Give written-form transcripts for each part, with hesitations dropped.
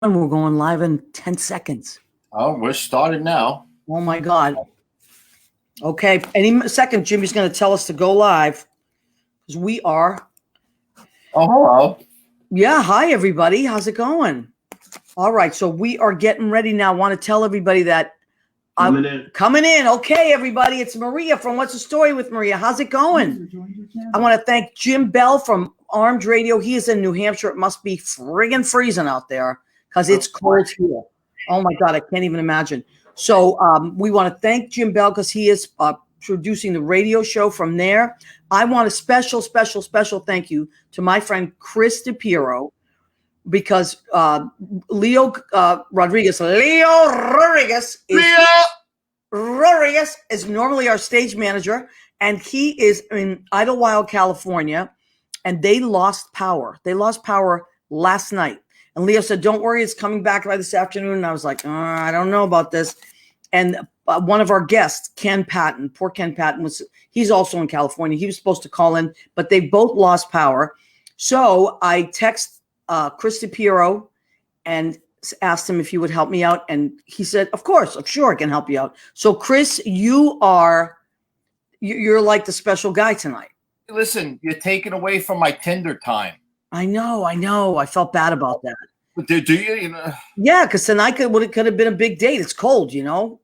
We're going live in 10 seconds. Oh, we're started now. Oh my God. Okay. Any second, Jimmy's going to tell us to go live because we are. Oh, hello. Yeah. Hi, everybody. How's it going? All right. So we are getting ready now. I want to tell everybody that I'm coming in. Okay, everybody. It's Maria from What's the Story with Maria. How's it going? I want to thank Jim Bell from Armed Radio. He is in New Hampshire. It must be friggin' freezing out there because it's cold here. Oh my God, I can't even imagine. So we want to thank Jim Bell because he is producing the radio show from there. I want a special thank you to my friend Chris DePiero because Leo Rodriguez is normally our stage manager, and he is in Idlewild, California, and they lost power. They lost power last night. And Leo said, don't worry, it's coming back by this afternoon. And I was like, I don't know about this. And one of our guests, Ken Patton, poor Ken Patton, he's also in California. He was supposed to call in, but they both lost power. So I text Chris DePiero and asked him if he would help me out. And he said, of course, I'm sure I can help you out. So Chris, you're like the special guy tonight. Listen, you're taking away from my Tinder time. I know. I felt bad about that. Do you? Yeah, because tonight could have been a big date. It's cold,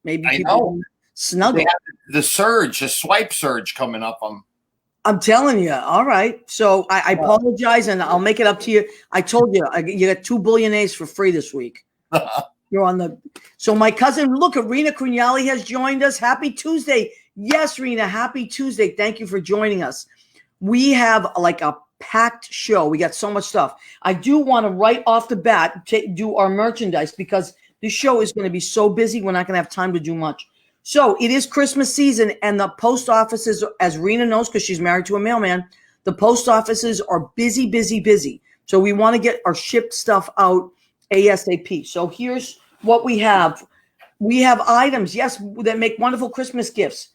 Maybe people snuggle. The swipe surge coming up. I'm telling you. All right. So I apologize, and I'll make it up to you. I told you, you got 2 billionaires for free this week. You're on the. So my cousin, look, Rena Crugnali has joined us. Happy Tuesday. Yes, Rena. Happy Tuesday. Thank you for joining us. We have like a packed show. We got so much stuff. I do want to right off the bat do our merchandise because the show is going to be so busy. We're not going to have time to do much. So it is Christmas season, and the post offices, as Rena knows, because she's married to a mailman, the post offices are busy. So we want to get our shipped stuff out ASAP. So here's what we have. We have items, yes, that make wonderful Christmas gifts.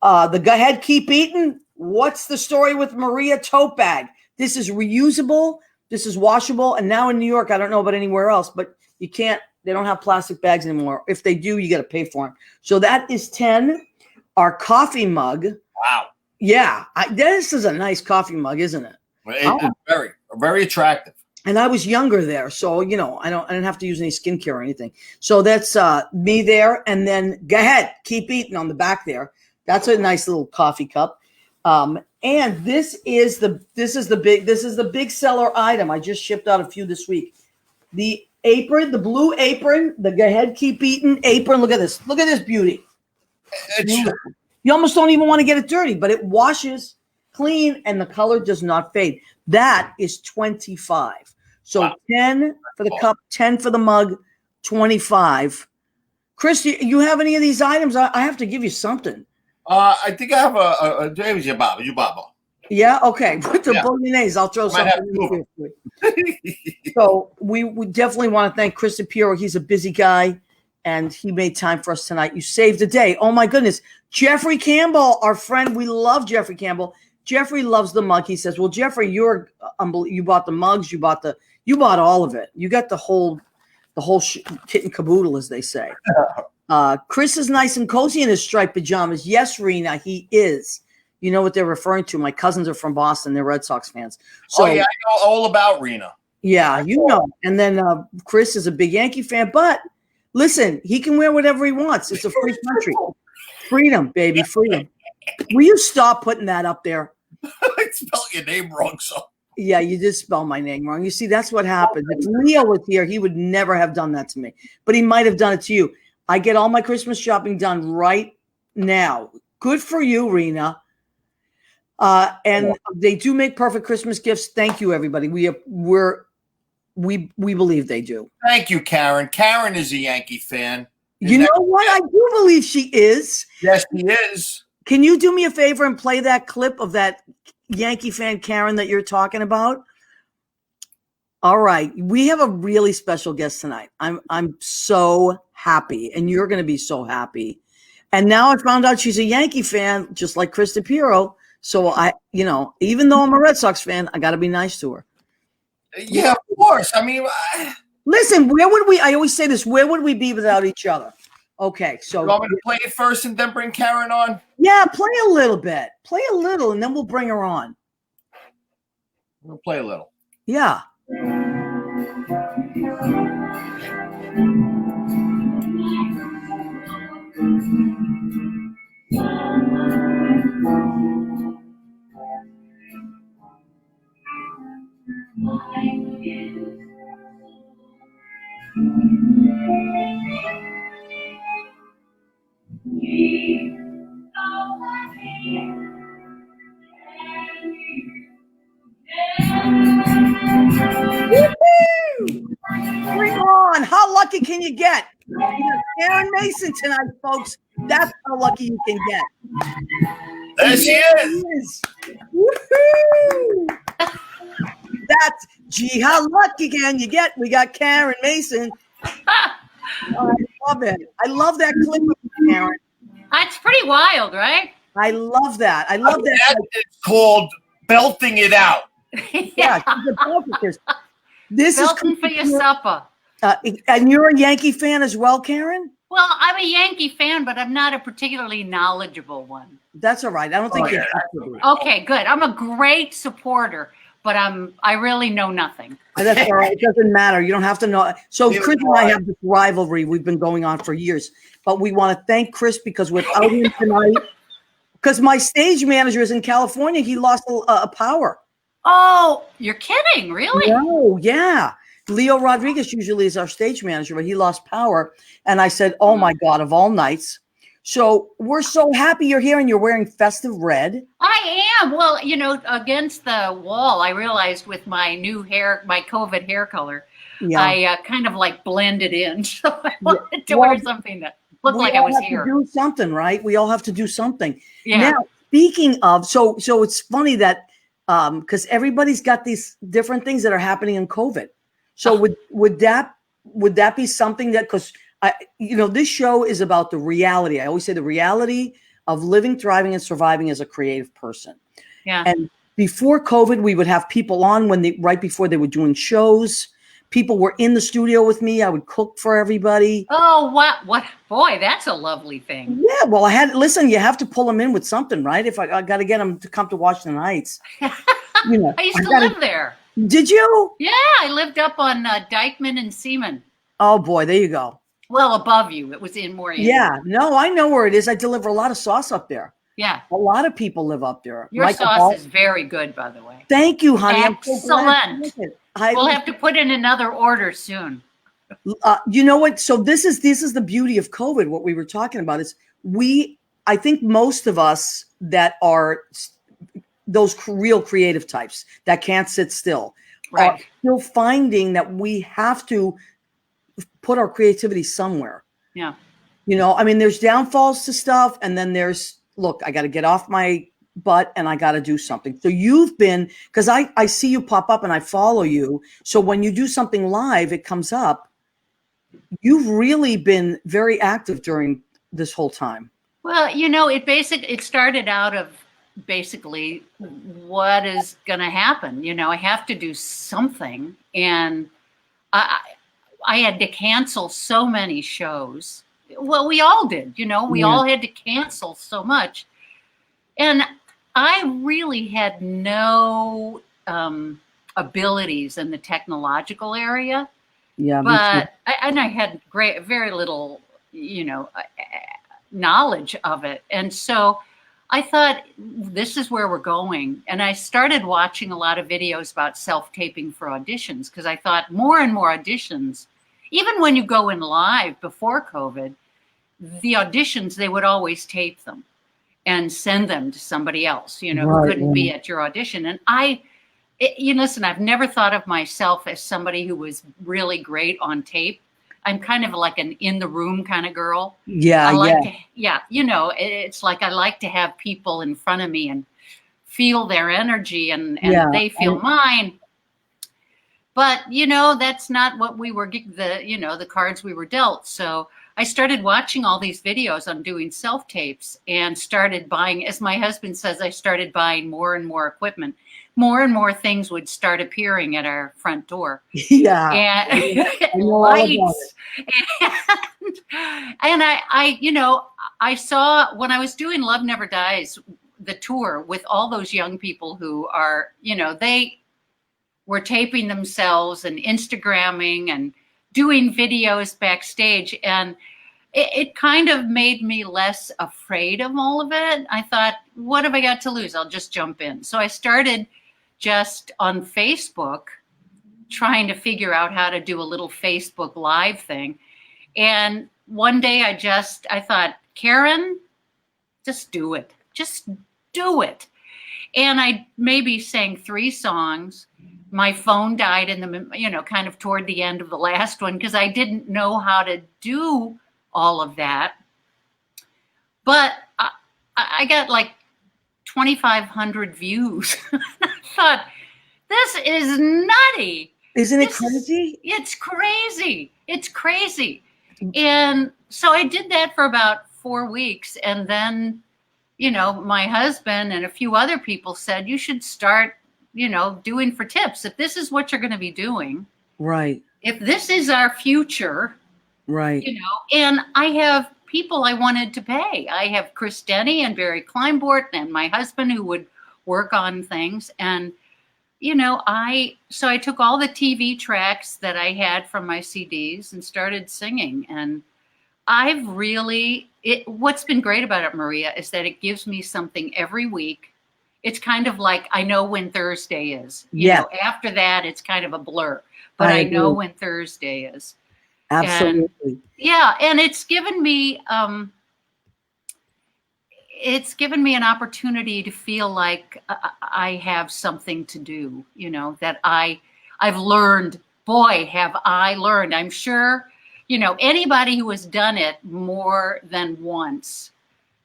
The Go Ahead, Keep Eating. What's the Story with Maria tote bag? This is reusable. This is washable. And now in New York, I don't know about anywhere else, but they don't have plastic bags anymore. If they do, you got to pay for them. So that is 10. Our coffee mug. Wow. Yeah. This is a nice coffee mug, isn't it? It's very, very attractive. And I was younger there. So, I didn't have to use any skincare or anything. So that's me there. And then Go Ahead, Keep Eating on the back there. That's a nice little coffee cup. And this is the big seller item. I just shipped out a few this week. The apron, the blue apron, the Go Ahead, Keep Eating apron. Look at this beauty. You almost don't even want to get it dirty, but it washes clean and the color does not fade. That is 25. So wow. 10 for the cup, 10 for the mug, 25. Chris, you have any of these items? I have to give you something. I think I have a James Yubaba. Yeah, okay. With the bolognese, I'll throw something in here. So we definitely want to thank Chris DePiero. He's a busy guy, and he made time for us tonight. You saved the day. Oh, my goodness. Jeffrey Campbell, our friend. We love Jeffrey Campbell. Jeffrey loves the mug. He says, well, Jeffrey, you bought the mugs. You bought all of it. You got the whole kit and caboodle, as they say. Chris is nice and cozy in his striped pajamas. Yes, Rena, he is. You know what they're referring to. My cousins are from Boston. They're Red Sox fans. So, I know all about Rena. Yeah, you know. And then Chris is a big Yankee fan. But listen, he can wear whatever he wants. It's a free country. Freedom, baby, freedom. Will you stop putting that up there? I spelled your name wrong, so. Yeah, you did spell my name wrong. You see, that's what happens. If Leo was here, he would never have done that to me. But he might have done it to you. I get all my Christmas shopping done right now. Good for you, Rena. And they do make perfect Christmas gifts. Thank you, everybody. We believe they do. Thank you, Karen. Karen is a Yankee fan. You know what? I do believe she is. Yes, she is. Can you do me a favor and play that clip of that Yankee fan Karen that you're talking about? All right. We have a really special guest tonight. I'm so happy, and you're going to be so happy. And now I found out she's a Yankee fan, just like Chris DePiero. So even though I'm a Red Sox fan, I got to be nice to her. Yeah, of course. I mean, Listen, where would we? I always say this. Where would we be without each other? Okay, so You want me to play it first and then bring Karen on? yeah, play a little bit. Play a little, and then we'll bring her on. We'll play a little. Yeah. Bring on. How lucky can you get? You got Karen Mason tonight, folks. That's how lucky you can get. There she is. Woohoo! That's gee, how lucky can you get? We got Karen Mason. I love it. I love that clip of Karen. That's pretty wild, right? I love that. I love that. It's called belting it out. Yeah, she's a belter. This Belting is for your supper. And you're a Yankee fan as well, Karen? Well, I'm a Yankee fan, but I'm not a particularly knowledgeable one. That's all right. I don't think you have to be. Okay, good. I'm a great supporter, but I really know nothing. That's all right. It doesn't matter. You don't have to know. So Chris and I have this rivalry we've been going on for years, but we want to thank Chris because without him tonight, because my stage manager is in California, he lost a power. Oh, you're kidding? Really? No, yeah. Leo Rodriguez usually is our stage manager, but he lost power. And I said, oh my God, of all nights. So we're so happy you're here and you're wearing festive red. I am. Well, you know, against the wall, I realized with my new hair, my COVID hair color, I kind of like blended in. So I wanted to wear something that looked like I was here. Do something, right? We all have to do something. Yeah. Now, speaking of, so it's funny that because everybody's got these different things that are happening in COVID. So would that be something that, because this show is about the reality. I always say the reality of living, thriving, and surviving as a creative person. Yeah. And before COVID, we would have people on right before they were doing shows. People were in the studio with me. I would cook for everybody. Oh, what, boy, that's a lovely thing. Yeah. Well, you have to pull them in with something, right? If I got to get them to come to Washington Heights. I used to live there. Did you? Yeah, I lived up on Dykeman and Seaman. Oh boy, there you go. Well, above you, it was in more. Yeah, no, I know where it is. I deliver a lot of sauce up there. Yeah, a lot of people live up there. Your sauce is very good, by the way. Thank you, honey. Excellent. We'll have to put in another order soon. You know what? So this is the beauty of COVID. What we were talking about is I think most of us that are those real creative types that can't sit still are still finding that we have to put our creativity somewhere. Yeah. I mean, there's downfalls to stuff. And then there's, look, I got to get off my butt and I got to do something. So you've been, because I see you pop up and I follow you. So when you do something live, it comes up. You've really been very active during this whole time. Well, it started out of basically what is going to happen. I have to do something. And I had to cancel so many shows. Well, we all did, we all had to cancel so much. And I really had no abilities in the technological area. Yeah. But I had very little, knowledge of it. And so I thought, this is where we're going. And I started watching a lot of videos about self-taping for auditions because I thought more and more auditions, even when you go in live before COVID, the auditions, they would always tape them and send them to somebody else, who couldn't be at your audition. And listen, I've never thought of myself as somebody who was really great on tape. I'm kind of like an in the room kind of girl. Yeah. It's like I like to have people in front of me and feel their energy and they feel mine. But, that's not what we were, the cards we were dealt. So I started watching all these videos on doing self-tapes and started buying, as my husband says, I started buying more and more equipment. more and more things would start appearing at our front door. Yeah. And I know all about lights. And I, you know, I saw when I was doing Love Never Dies, the tour with all those young people who are, you know, they were taping themselves and Instagramming and doing videos backstage. And it kind of made me less afraid of all of it. I thought, what have I got to lose? I'll just jump in. So I started just on Facebook trying to figure out how to do a little Facebook Live thing. And one day I thought, Karen, just do it. Just do it. And I maybe sang 3 songs. My phone died in the, you know, kind of toward the end of the last one because I didn't know how to do all of that. But I got like 2,500 views. I thought, this is nutty. Isn't it crazy? It's crazy. It's crazy. And so I did that for about 4 weeks. And then, you know, my husband and a few other people said, you should start, you know, doing for tips. If this is what you're going to be doing. Right. If this is our future. Right. You know, and I have people I wanted to pay. I have Chris Denny and Barry Kleinbort and my husband who would work on things. And, you know, so I took all the TV tracks that I had from my CDs and started singing. And I've really, what's been great about it, Maria, is that it gives me something every week. It's kind of like, I know when Thursday is. You know, after that, it's kind of a blur, but I know when Thursday is. Absolutely. And, yeah. And it's given me an opportunity to feel like I have something to do, you know, that I've learned, boy, have I learned. I'm sure, you know, anybody who has done it more than once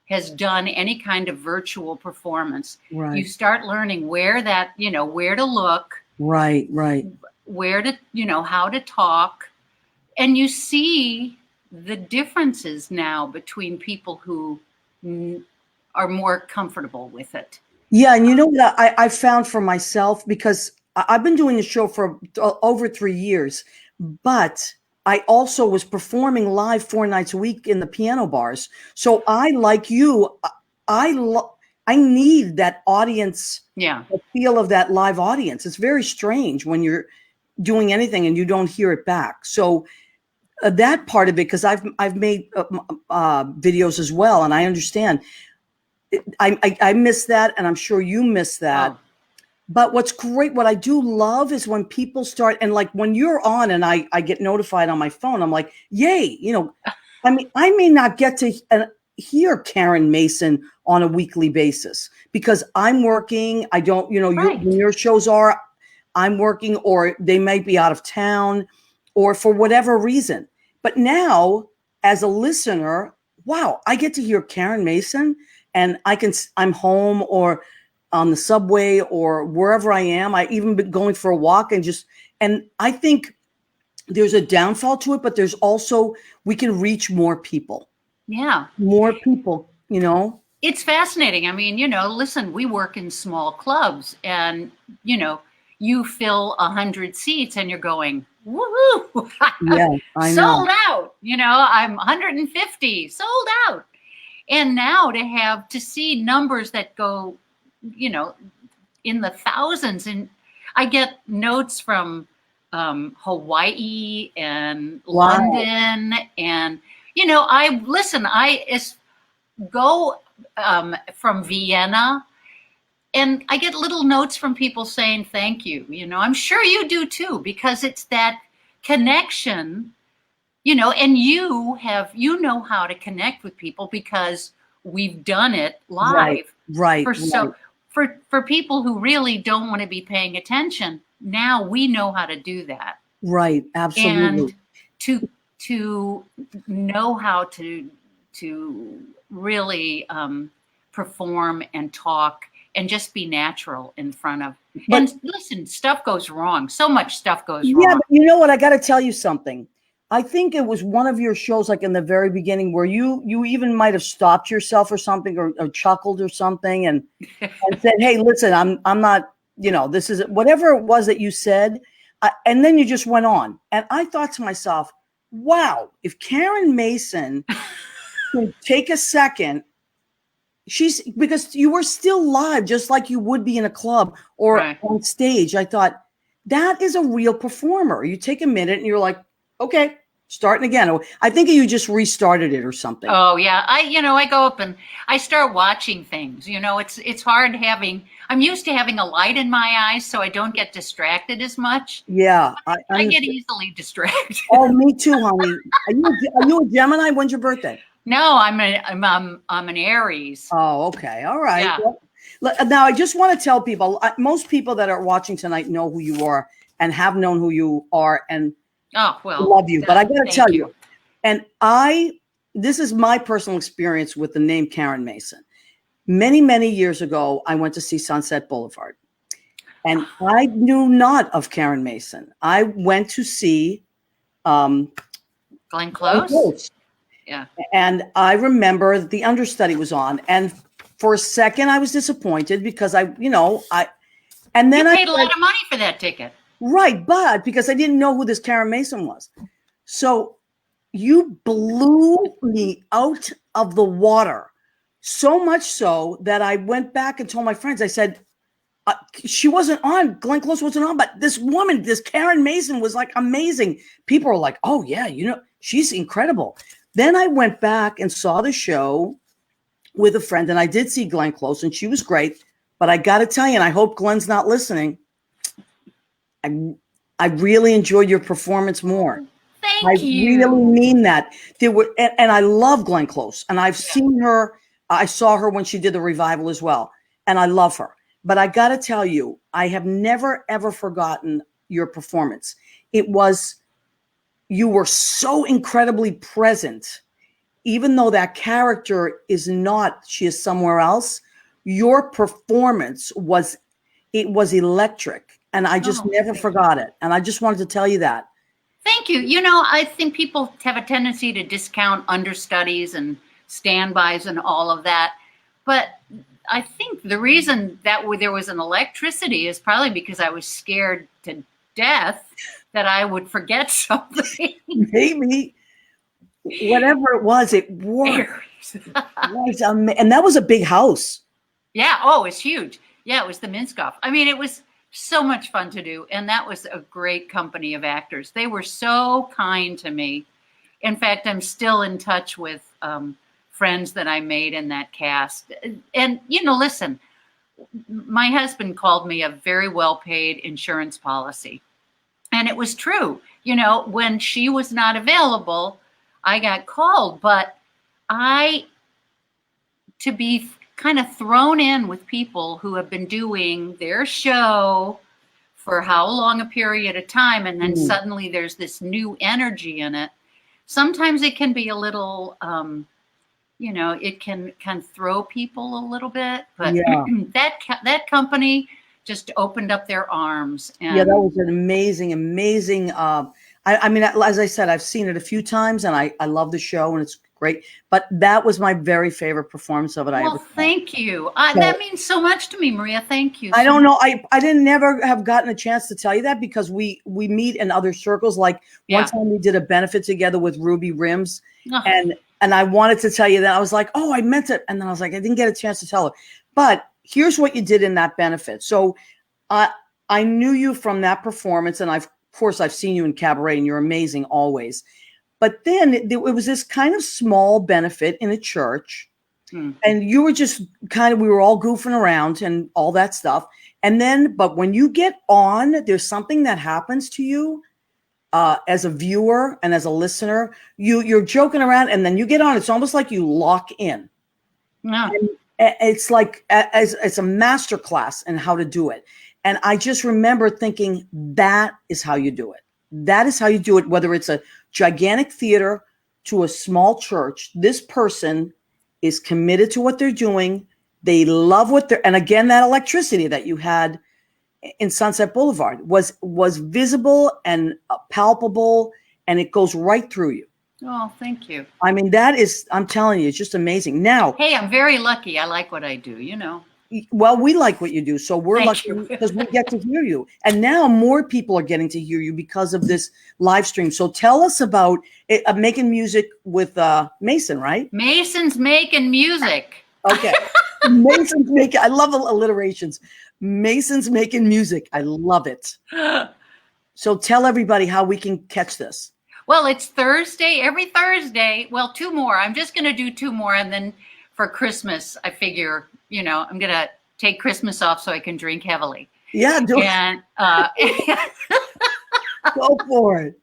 has done any kind of virtual performance. Right. You start learning where that, you know, where to look. Right. Right. Where to, you know, how to talk. And you see the differences now between people who are more comfortable with it. Yeah. And you know what I found for myself, because I've been doing the show for over 3 years, but I also was performing live 4 nights a week in the piano bars. So I, like you, I need that audience, the feel of that live audience. It's very strange when you're doing anything and you don't hear it back. So that part of it, because I've made videos as well, and I understand. I miss that, and I'm sure you miss that. Oh. But what's great, what I do love is when people start, and like when you're on and I get notified on my phone, I'm like, yay, you know, I mean, I may not get to hear Karen Mason on a weekly basis because I'm working. I don't, you know, when your shows are, I'm working, or they might be out of town, or for whatever reason. But now, as a listener, wow, I get to hear Karen Mason, and I'm home or on the subway or wherever I am. I even been going for a walk and I think there's a downfall to it, but there's also, we can reach more people. Yeah. More people, you know. It's fascinating. I mean, you know, listen, we work in small clubs and, you know, you fill 100 seats and you're going, woohoo! Yeah, I know. Sold out. You know, I'm 150, sold out. And now to see numbers that go, you know, in the thousands. And I get notes from Hawaii and London. And, you know, I go from Vienna. And I get little notes from people saying, thank you. You know, I'm sure you do too, because it's that connection, you know, and you know how to connect with people because we've done it live. Right. So for people who really don't want to be paying attention, now we know how to do that. Right. Absolutely. And to know how to really perform and talk and just be natural in front of. And listen, stuff goes wrong. So much stuff goes wrong. Yeah, but you know what? I got to tell you something. I think it was one of your shows, like in the very beginning, where you even might have stopped yourself or something, or chuckled or something, and said, "Hey, listen, I'm not this is whatever it was that you said. And then you just went on. And I thought to myself, wow, if Karen Mason can take a second, because you were still live, just like you would be in a club or on stage. I thought, that is a real performer. You take a minute and you're like, okay, starting again. I think you just restarted it or something. Oh yeah. I go up and I start watching things. It's hard I'm used to having a light in my eyes so I don't get distracted as much. Yeah. I get easily distracted. Oh, me too, honey. Are you a Gemini? When's your birthday? No, I'm an Aries. Oh, okay. All right. Yeah. Well, now I just want to tell people, most people that are watching tonight know who you are and have known who you are and love you. But I got to tell you, and this is my personal experience with the name Karen Mason. Many, many years ago, I went to see Sunset Boulevard, and I knew not of Karen Mason. I went to see Glenn Close. Yeah. And I remember that the understudy was on, and for a second I was disappointed because and then you paid a lot of money for that ticket. Right, but because I didn't know who this Karen Mason was. So you blew me out of the water, so much so that I went back and told my friends, I said, she wasn't on, Glenn Close wasn't on, but this woman, this Karen Mason was like amazing. People were like, oh yeah, she's incredible. Then I went back and saw the show with a friend, and I did see Glenn Close, and she was great. But I got to tell you, and I hope Glenn's not listening, I really enjoyed your performance more. Thank you. I really mean that. And I love Glenn Close, and I've seen her. I saw her when she did the revival as well, and I love her. But I got to tell you, I have never, ever forgotten your performance. You were so incredibly present, even though that character she is somewhere else. Your performance was electric, and I just never forgot it. And I just wanted to tell you that. Thank you. I think people have a tendency to discount understudies and standbys and all of that. But I think the reason that there was an electricity is probably because I was scared to death that I would forget something. Maybe. Whatever it was, it worked. And that was a big house. Yeah. Oh, it's huge. Yeah, it was the Minskoff. I mean, it was so much fun to do. And that was a great company of actors. They were so kind to me. In fact, I'm still in touch with friends that I made in that cast. And, listen, my husband called me a very well-paid insurance policy. And it was true. When she was not available, I got called. But to be kind of thrown in with people who have been doing their show for how long a period of time, and then suddenly there's this new energy in it. Sometimes it can be a little, it can throw people a little bit, but that company just opened up their arms. And that was an amazing. I mean, as I said, I've seen it a few times, and I love the show, and it's great. But that was my very favorite performance of it. Well, thank you. That means so much to me, Maria. Thank you. I don't know. I didn't never have gotten a chance to tell you that because we meet in other circles. Like one time we did a benefit together with Ruby Rims, and I wanted to tell you that. I was like, oh, I meant it, and then I was like, I didn't get a chance to tell her. But here's what you did in that benefit. So I knew you from that performance, and of course I've seen you in cabaret, and you're amazing always. But then it was this kind of small benefit in a church, and you were just we were all goofing around and all that stuff. And then, but when you get on, there's something that happens to you as a viewer and as a listener. You're joking around, and then you get on. It's almost like you lock in. Yeah. And it's like it's a master class in how to do it. And I just remember thinking, that is how you do it. That is how you do it, whether it's a gigantic theater to a small church. This person is committed to what they're doing. They love and again, that electricity that you had in Sunset Boulevard was visible and palpable, and it goes right through you. Oh, thank you. I mean, I'm telling you, it's just amazing. Now, hey, I'm very lucky. I like what I do, Well, we like what you do, so we're Thank lucky you. because we get to hear you. And now more people are getting to hear you because of this live stream. So tell us about making music with Mason, right? Mason's making music. Okay. Mason's making, I love alliterations. Mason's making music. I love it. So tell everybody how we can catch this. Well, it's Thursday, every Thursday. Well, 2 more. I'm just going to do 2 more. And then for Christmas, I figure, I'm going to take Christmas off so I can drink heavily. Yeah, do it. And Go for it.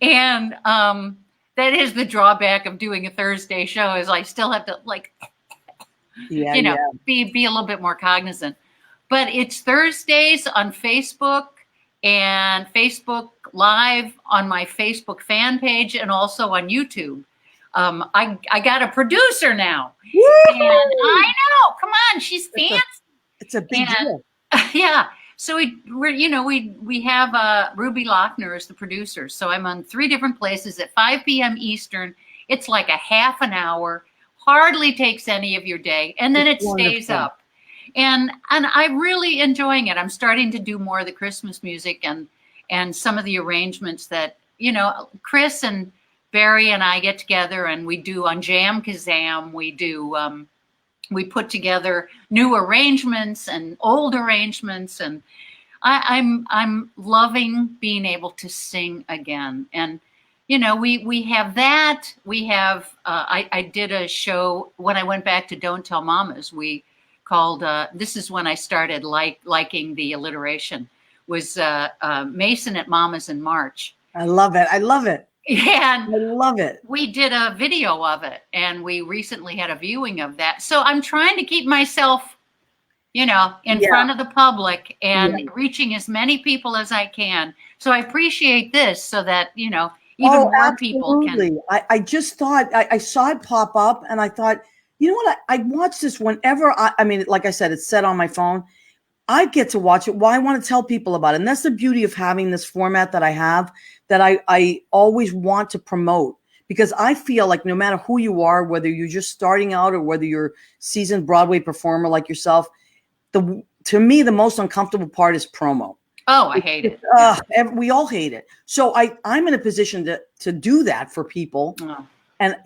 And that is the drawback of doing a Thursday show is I still have to be a little bit more cognizant. But it's Thursdays on Facebook and Facebook Live on my Facebook fan page and also on YouTube. I got a producer now. Woo! And I know, come on, she's fancy. It's a big deal. Yeah. So we have Ruby Lochner as the producer. So I'm on 3 different places at 5 p.m. Eastern. It's like a half an hour, hardly takes any of your day, and then it stays up. And I'm really enjoying it. I'm starting to do more of the Christmas music and some of the arrangements that, Chris and Barry and I get together and we do on Jam Kazam. We put together new arrangements and old arrangements, and I'm loving being able to sing again. And we have that. We have I did a show when I went back to Don't Tell Mamas. We called this is when I started liking the alliteration. Was Mason at Mamas in March. I love it. I love it. And I love it. We did a video of it, and we recently had a viewing of that. So I'm trying to keep myself, in front of the public and reaching as many people as I can. So I appreciate this so that, even more people can. I just thought, I saw it pop up and I thought, you know what? I watch this whenever like I said, it's set on my phone. I get to watch it. Well, I want to tell people about it. And that's the beauty of having this format that I have, that I always want to promote, because I feel like no matter who you are, whether you're just starting out or whether you're a seasoned Broadway performer like yourself, to me, the most uncomfortable part is promo. Oh, I hate it. We all hate it. So I'm in a position to do that for people. Oh. And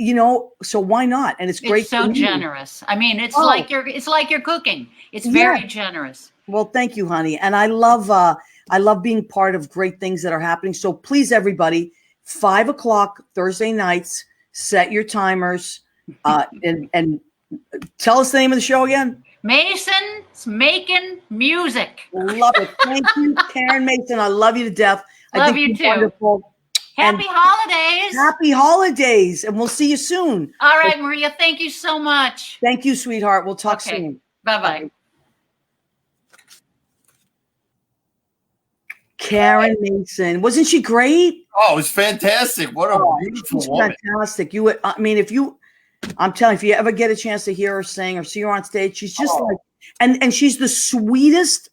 so why not? And it's great. It's so generous. I mean, it's like you're cooking. It's very generous. Well, thank you, honey. And I love being part of great things that are happening. So please, everybody, 5:00 Thursday nights, set your timers, and tell us the name of the show again. Mason's Making Music. Love it. Thank you, Karen Mason. I love you to death. Love you too. Wonderful. Happy holidays. Happy holidays. And we'll see you soon. All right, Maria. Thank you so much. Thank you, sweetheart. We'll talk soon. Bye-bye. Karen Mason. Wasn't she great? Oh, it was fantastic. What a beautiful woman. Fantastic. I'm telling you, if you ever get a chance to hear her sing or see her on stage, she's just and she's the sweetest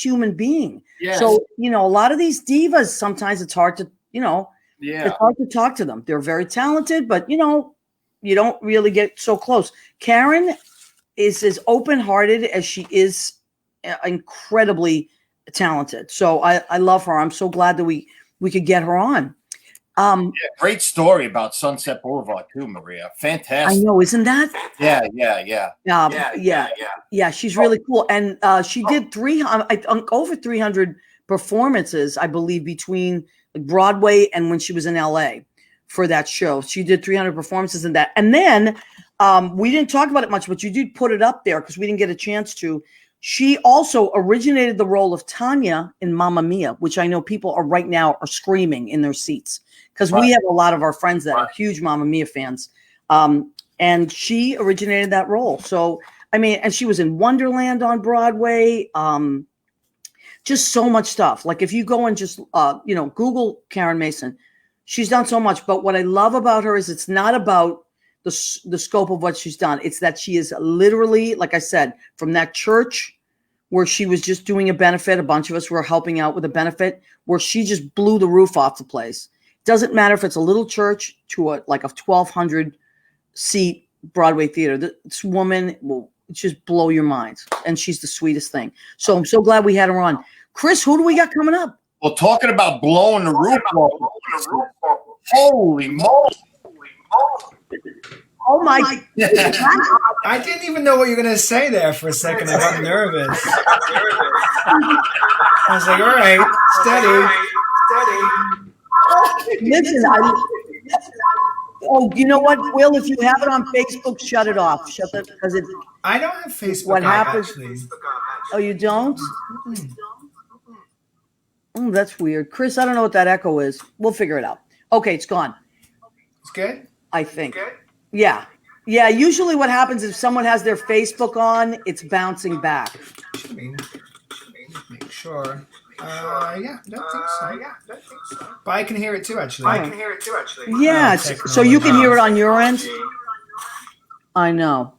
human being. Yes. So, a lot of these divas, sometimes it's hard to, it's hard to talk to them. They're very talented, but you don't really get so close. Karen is as open-hearted as she is incredibly talented. So I love her. I'm so glad that we could get her on. Great story about Sunset Boulevard too, Maria. Fantastic. I know, isn't that? Yeah. She's really cool, and she did over 300 performances, I believe, between Broadway and when she was in LA for that show. She did 300 performances in that, and then we didn't talk about it much, but you did put it up there because we didn't get a chance to. She also originated the role of Tanya in Mamma Mia, which I know people right now are screaming in their seats because we have a lot of our friends that are huge Mamma Mia fans. And she originated that role. So, and she was in Wonderland on Broadway. Just so much stuff. Like if you go and just, Google Karen Mason, she's done so much. But what I love about her is it's not about the scope of what she's done. It's that she is literally, like I said, from that church where she was just doing a benefit. A bunch of us were helping out with a benefit where she just blew the roof off the place. Doesn't matter if it's a little church to a 1,200 seat Broadway theater. This woman will just blow your minds. And she's the sweetest thing. So I'm so glad we had her on. Chris, who do we got coming up? Well, talking about blowing the roof off. Holy moly. Oh my! I didn't even know what you were going to say there for a second. I got nervous. I was like, all right, steady. Listen, you know what, Will? If you have it on Facebook, shut it off. Shut it because it. I don't have Facebook. What happens? Actually. Oh, you don't? Oh, that's weird, Chris. I don't know what that echo is. We'll figure it out. Okay, it's gone. It's good. I think. Good? Yeah. Usually, what happens if someone has their Facebook on, it's bouncing back. Make sure. Yeah, don't think so. But I can hear it too, actually. Yeah, so you can hear it on your end. I know.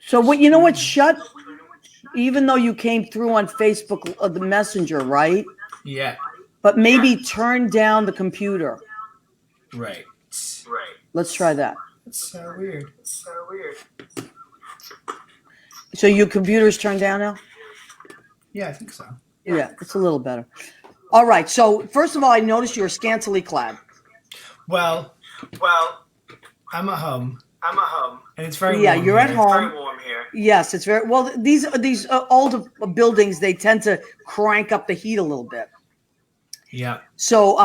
So what? You know what? Shut. Even though you came through on Facebook, the Messenger, right? Yeah. But maybe turn down the computer. Right. Let's try that. It's so weird. So your computer's turned down now? Yeah, I think so. Yeah, it's a little better. All right. So first of all, I noticed you're scantily clad. Well, I'm at home. And it's very warm. You're at home. It's very warm here. Yes, it's very well. These older buildings, they tend to crank up the heat a little bit. Yeah. So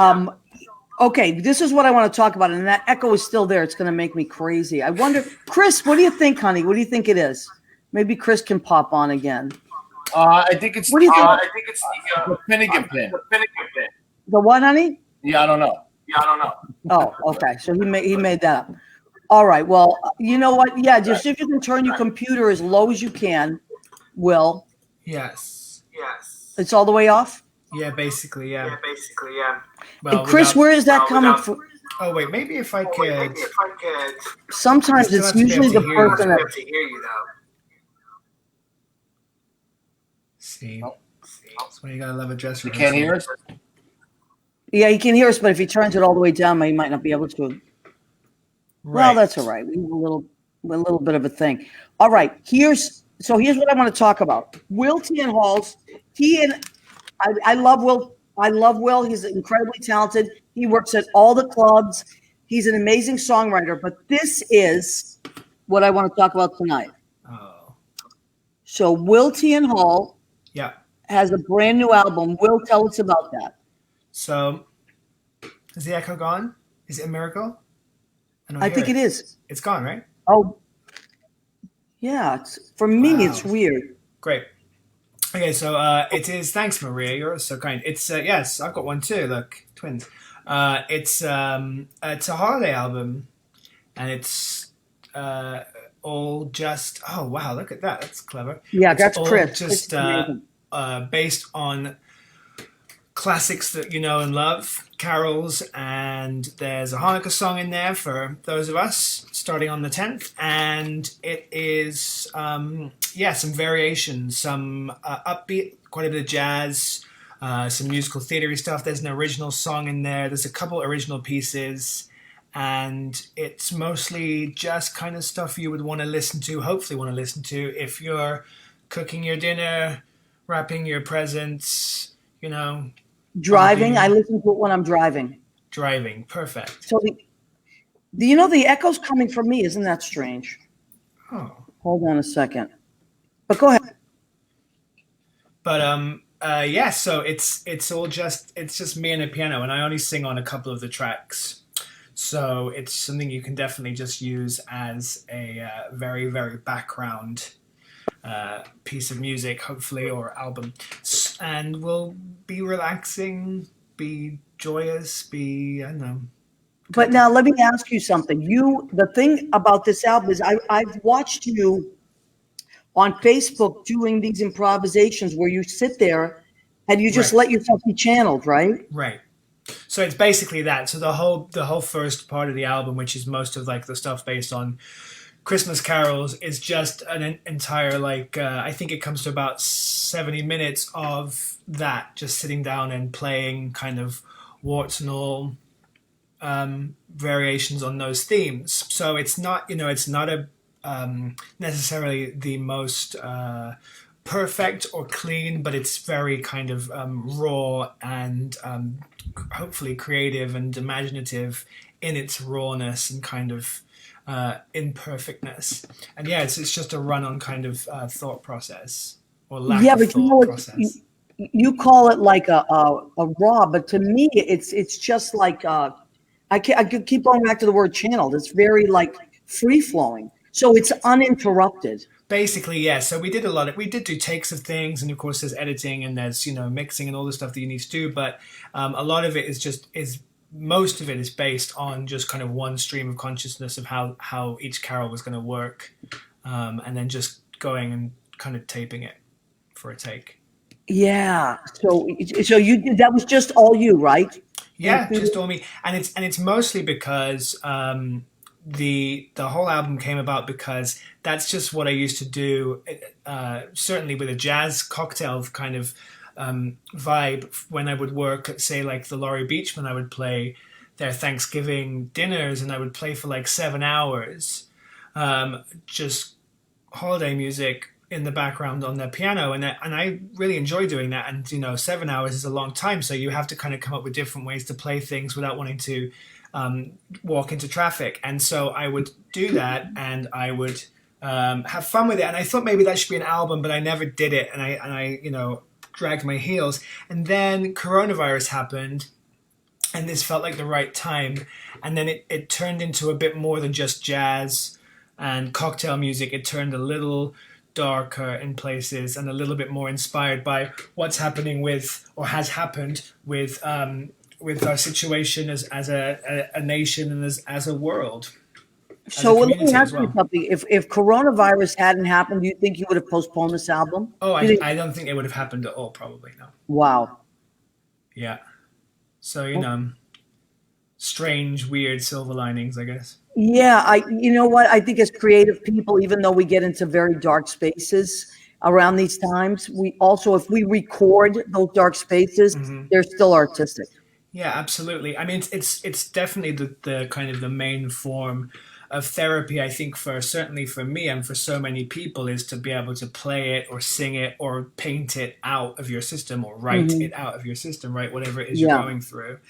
okay, this is what I want to talk about, and that echo is still there. It's going to make me crazy. I wonder, Chris, what do you think, honey? What do you think it is? Maybe Chris can pop on again. I think it's. What do you think? I think it's the Finnegan pin. The what, honey? Yeah, I don't know. Oh, okay. So he made that up. All right. Well, you know what? Yeah, just if you can turn your computer as low as you can, Will. Yes. It's all the way off? Yeah, basically, yeah. Well, and Chris, where is that coming from? Oh, wait, maybe if I could. Sometimes it's usually the person that. See. That's when you gotta love a dress rehearsal. You can't hear us? Yeah, he can hear us, but if he turns it all the way down, he might not be able to. Right. Well, that's all right. We have a little bit of a thing. All right. Here's what I want to talk about. Will Halls. I love Will. I love Will. He's incredibly talented. He works at all the clubs. He's an amazing songwriter. But this is what I want to talk about tonight. Oh. So Will Hall. Yeah. Has a brand new album. Will, tell us about that. So, is the echo gone? Is it a miracle? I think it is. It's gone, right? Oh, yeah. For me, it's weird. Great. Okay, so it is. Thanks, Maria. You're so kind. It's yes, I've got one too. Look, twins. It's a holiday album, and it's all just. Oh wow, look at that. That's clever. Yeah, it's that's all Chris. Just based on classics that you know and love, carols, and there's a Hanukkah song in there for those of us starting on the 10th, and it is some variations, some upbeat, quite a bit of jazz, some musical theater-y stuff. There's an original song in there. There's a couple original pieces, and it's mostly just kind of stuff you would want to listen to, hopefully want to listen to if you're cooking your dinner, wrapping your presents, you know. Driving. I listen to it when I'm driving. Driving. Perfect. So the echo's coming from me. Isn't that strange? Oh. Hold on a second. But go ahead. But yeah, so it's just me and a piano, and I only sing on a couple of the tracks. So it's something you can definitely just use as a very, very background piece of music, hopefully, or album, and will be relaxing, be joyous, I don't know. But now let me ask you something. The thing about this album is I've watched you on Facebook doing these improvisations where you sit there and you just let yourself be channeled, right? Right. So it's basically that. So the whole first part of the album, which is most of like the stuff based on Christmas carols, is just an entire I think it comes to about 70 minutes of that, just sitting down and playing kind of warts and all variations on those themes. So it's not necessarily the most perfect or clean, but it's very kind of raw and hopefully creative and imaginative in its rawness and kind of imperfectness. And yeah, it's just a run on kind of thought process or lack of but thought process. You call it like a raw, but to me, it's just like I could keep going back to the word channeled. It's very like free flowing, so it's uninterrupted. Basically, yeah. So we did do takes of things, and of course there's editing and there's mixing and all the stuff that you need to do. But a lot of it most of it is based on just kind of one stream of consciousness of how each carol was going to work, and then just going and kind of taping it for a take. Yeah. So you did that was just all you, right? Yeah, just all me, and it's mostly because the whole album came about because that's just what I used to do. Certainly with a jazz cocktail kind of vibe when I would work at, say, like the Laurie Beachman. I would play their Thanksgiving dinners, and I would play for like 7 hours, just holiday music in the background on the piano, and I really enjoy doing that. And 7 hours is a long time, so you have to kind of come up with different ways to play things without wanting to walk into traffic. And so I would do that, and I would have fun with it. And I thought maybe that should be an album, but I never did it, and I dragged my heels. And then coronavirus happened, and this felt like the right time. And then it turned into a bit more than just jazz and cocktail music. It turned a little darker in places and a little bit more inspired by what's happening with, or has happened with our situation as a nation and as a world. So let me ask you something. If coronavirus hadn't happened, do you think you would have postponed this album? Oh, I don't think it would have happened at all, probably, no. Wow. Yeah. So, strange, weird silver linings, I guess. Yeah, you know what? I think as creative people, even though we get into very dark spaces around these times, we also, if we record those dark spaces, they're still artistic. Yeah, absolutely. I mean, it's definitely the kind of the main form of therapy, I think, certainly for me and for so many people, is to be able to play it or sing it or paint it out of your system or write it out of your system, right? Whatever it is you're going through.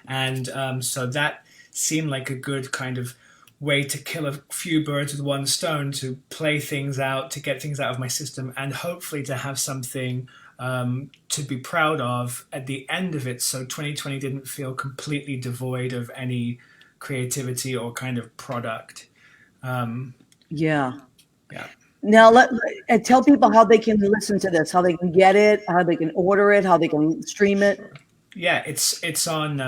And so that seemed like a good kind of way to kill a few birds with one stone, to play things out, to get things out of my system, and hopefully to have something to be proud of at the end of it. So 2020 didn't feel completely devoid of any creativity or kind of product. Yeah. Now tell people how they can listen to this, how they can get it, how they can order it, how they can stream it. Yeah, it's on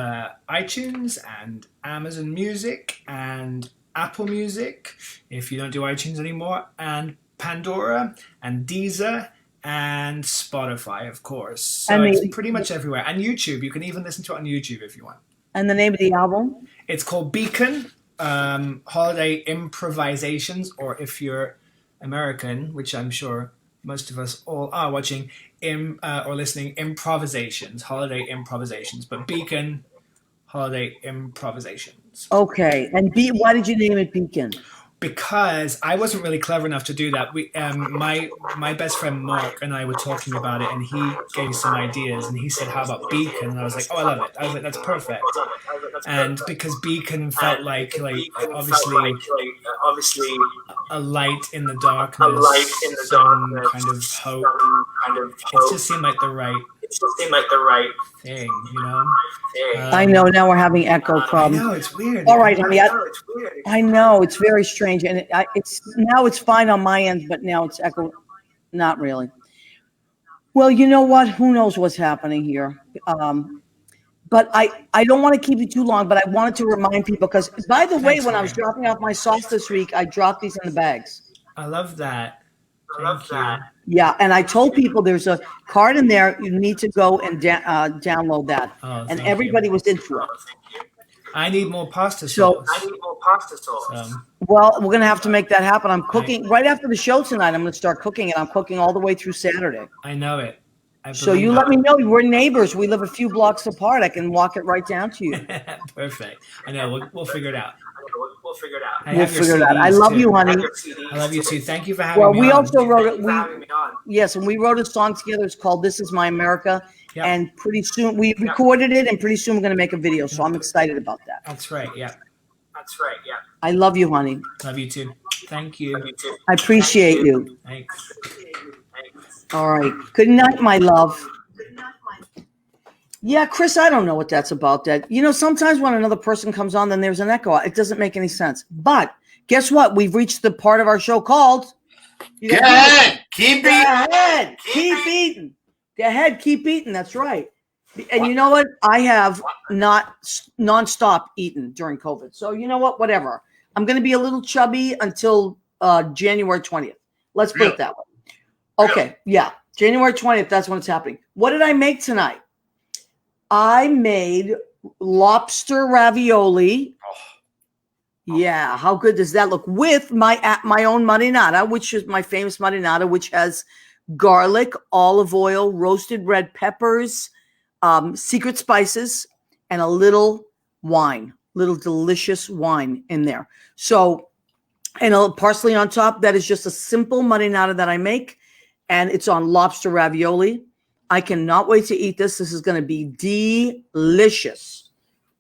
iTunes and Amazon Music and Apple Music, if you don't do iTunes anymore, and Pandora and Deezer and Spotify, of course. So it's pretty much everywhere. And YouTube. You can even listen to it on YouTube if you want. And the name of the album? It's called Beacon, Holiday Improvisations, or if you're American, which I'm sure most of us all are watching, or listening, Improvisations, Holiday Improvisations. But Beacon, Holiday Improvisations. Okay. And why did you name it Beacon? Because I wasn't really clever enough to do that. We, my best friend Mark and I were talking about it, and he gave some ideas, and he said, "How about Beacon?" And I was like, "Oh, I love it." I was like, "That's perfect." And because Beacon felt like obviously a light in the darkness, some kind of hope. It just seemed like the right thing, I know, now we're having echo problems. I know, it's weird. All right, honey. I know, it's very strange, and it's fine on my end, but now it's echo. Not really. Well, you know what? Who knows what's happening here? But I don't want to keep you too long, but I wanted to remind people, because, by the way, when I was dropping off my sauce this week, I dropped these in the bags. I love that. Thank you. Yeah, and I told people there's a card in there. You need to go and download that. And everybody was into it. I need more pasta sauce. Well, we're going to have to make that happen. I'm cooking right after the show tonight. I'm going to start cooking, and I'm cooking all the way through Saturday. I know it. So you let me know. We're neighbors. We live a few blocks apart. I can walk it right down to you. Perfect. I know. We'll figure it out. I We'll have your figure that. I CDs love too. you, honey. I love you too. Thank you for having Well, me we on. also wrote it. Yes, and we wrote a song together. It's called "This Is My America," Yep. and pretty soon we recorded it, and pretty soon we're going to make a video. So I'm excited about that. That's right. Yeah. I love you, honey. Love you too. Thank you. I appreciate you. Thanks. All right. Good night, my love. Yeah, Chris, I don't know what that's about. That, you know, sometimes when another person comes on, then there's an echo. It doesn't make any sense. But guess what? We've reached the part of our show called. Go ahead. Keep Go eating. ahead. Keep eating. Go ahead. Keep eating. That's right. And you know what? I have not nonstop eaten during COVID. So you know what? Whatever. I'm going to be a little chubby until January 20th. Let's put it that way. Okay. Yeah. January 20th. That's when it's happening. What did I make tonight? I made lobster ravioli. Yeah, how good does that look? With my own marinara, which is my famous marinara, which has garlic, olive oil, roasted red peppers, secret spices, and a little wine, little delicious wine in there. So, and a little parsley on top. That is just a simple marinara that I make, and it's on lobster ravioli. I cannot wait to eat this. This is going to be delicious.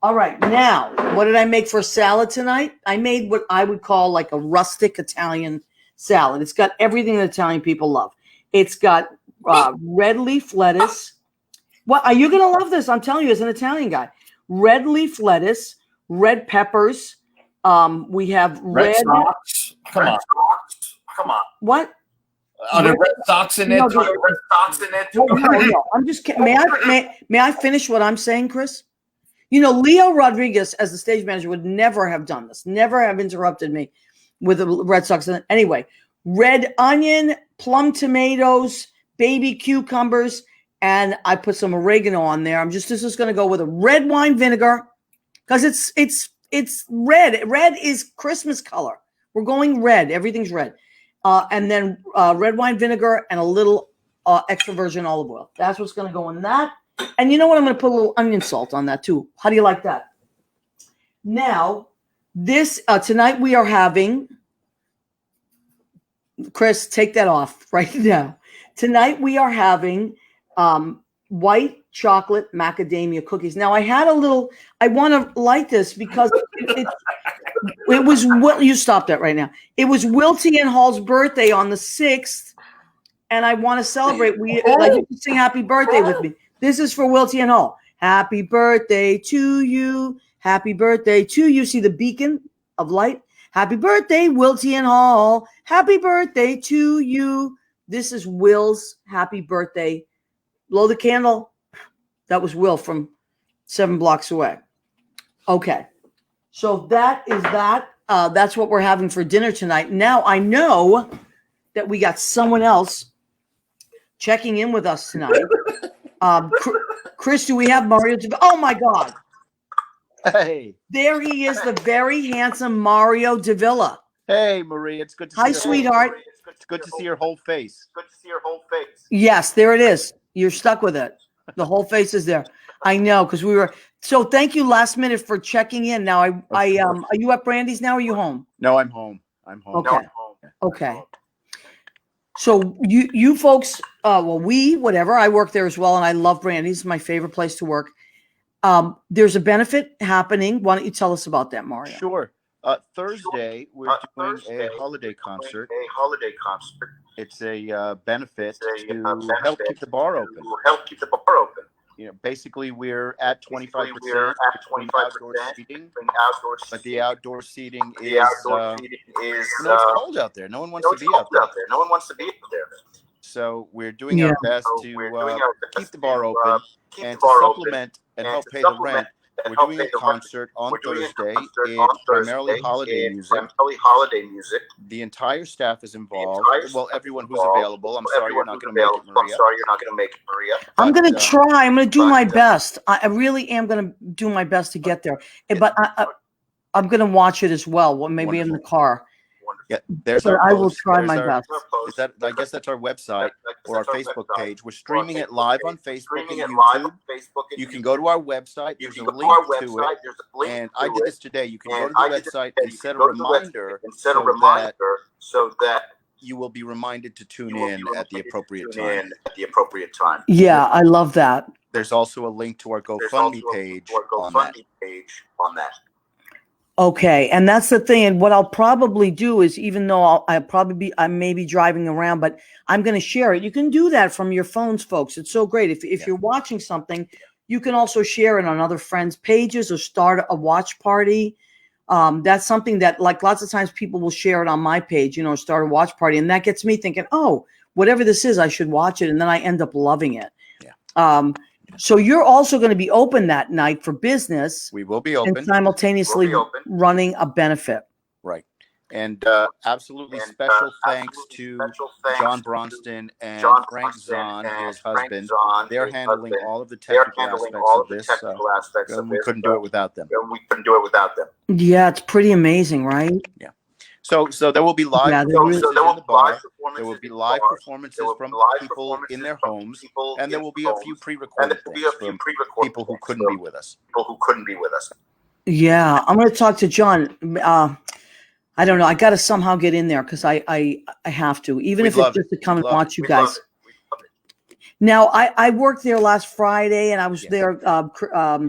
All right. Now, what did I make for salad tonight? I made what I would call like a rustic Italian salad. It's got everything that Italian people love. It's got red leaf lettuce. What are you going to love this? I'm telling you, as an Italian guy, red leaf lettuce, red peppers. We have Red Sox. Come on. What? Are there Red Sox in there? No. I'm just kidding. May I finish what I'm saying, Chris? You know, Leo Rodriguez, as the stage manager, would never have done this, never have interrupted me with the Red Sox. Anyway, red onion, plum tomatoes, baby cucumbers, and I put some oregano on there. This is going to go with a red wine vinegar because it's red. Red is Christmas color. We're going red. Everything's red. And then red wine vinegar and a little extra virgin olive oil. That's what's going to go in that. And you know what? I'm going to put a little onion salt on that too. How do you like that? Now, this tonight we are having, Chris, take that off right now. Tonight we are having white chocolate macadamia cookies. Now I want to light this because it was, you stop that right now. It was Wiltie and Hall's birthday on the 6th, and I want to celebrate. Like you can sing happy birthday with me. This is for Wiltie and Hall. Happy birthday to you. Happy birthday to you. See the beacon of light? Happy birthday, Wiltie and Hall. Happy birthday to you. This is Will's happy birthday. Blow the candle. That was Will from 7 blocks away. Okay. So that is that. That's what we're having for dinner tonight. Now I know that we got someone else checking in with us tonight. Chris, do we have Mario? Oh my God. Hey. There he is, the very handsome Mario Davila. Hey, Marie. It's good to see Hi, sweetheart. It's good to see your whole face. Yes, there it is. You're stuck with it. The whole face is there. I know, because we were. So thank you last minute for checking in. Now, are you at Brandy's now? Or are you home? No, I'm home. Okay. Okay. So you folks, whatever. I work there as well, and I love Brandy's. It's my favorite place to work. There's a benefit happening. Why don't you tell us about that, Mario? Sure. Thursday, we're doing a holiday concert. It's a benefit to help keep the bar open. You know, basically, we're at 25% outdoor seating, but the outdoor seating is, it's cold out there. No one wants to be out there. So we're doing our best to keep the bar open and to supplement and help pay the rent. We're doing a concert on Thursday. It's primarily holiday music. The entire staff is involved. Well, everyone who's available. I'm sorry you're not going to make it, Maria. I'm going to try. I'm going to do my best. I really am going to do my best to get there. But I'm going to watch it as well. Maybe in the car. Yeah, there's But our I will post. try There's my our, best. is that, I guess that's our website or our Facebook page. We're streaming it live on Facebook and YouTube. You can go to our website. There's a link to it. And I did this today. You can go to the website and set a reminder so that you will be reminded to tune in at the appropriate time. Yeah, I love that. There's also a link to our GoFundMe page on that. Okay, and that's the thing. And what I'll probably do is, even though I may be driving around, but I'm going to share it. You can do that from your phones, folks. It's so great. If you're watching something, you can also share it on other friends' pages or start a watch party. That's something that, like, lots of times people will share it on my page, you know, start a watch party, and that gets me thinking, oh, whatever this is, I should watch it, and then I end up loving it. Yeah. So you're also going to be open that night for business. We will be open. And simultaneously running a benefit. Right. And absolutely special thanks to John Bronston and Frank Zahn, his husband. They're handling all of the technical aspects of this. We couldn't do it without them. Yeah, it's pretty amazing, right? Yeah. So there will be live performances in the bar. There will be live performances from people in their homes, and there will be a few pre-recorded things from people who couldn't be with us. Yeah, I'm going to talk to John. I don't know. I got to somehow get in there because I have to, even if it's just to come and watch you guys. Now, I worked there last Friday, and I was there